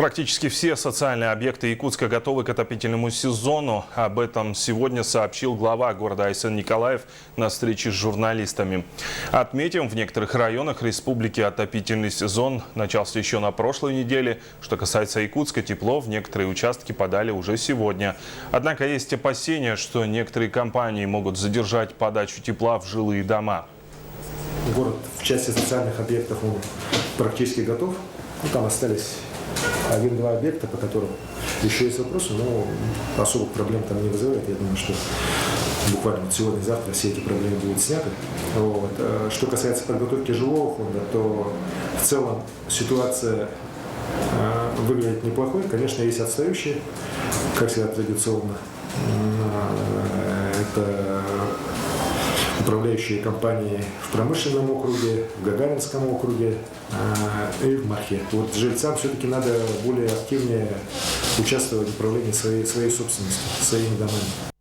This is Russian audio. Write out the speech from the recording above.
Практически все социальные объекты Якутска готовы к отопительному сезону. Об этом сегодня сообщил глава города Айсен Николаев на встрече с журналистами. Отметим, в некоторых районах республики отопительный сезон начался еще на прошлой неделе. Что касается Якутска, тепло в некоторые участки подали уже сегодня. Однако есть опасения, что некоторые компании могут задержать подачу тепла в жилые дома. Город в части социальных объектов он практически готов. Там остались один-два объекта, по которым еще есть вопросы, но особых проблем там не вызывает. Я думаю, что буквально сегодня-завтра все эти проблемы будут сняты. Вот. Что касается подготовки жилого фонда, то в целом ситуация выглядит неплохой. Конечно, есть отстающие, как всегда традиционно. Это управляющие компании в промышленном округе, в Гагаринском округе и в Мархе. Вот жильцам все-таки надо более активнее участвовать в управлении своей собственностью, своими домами.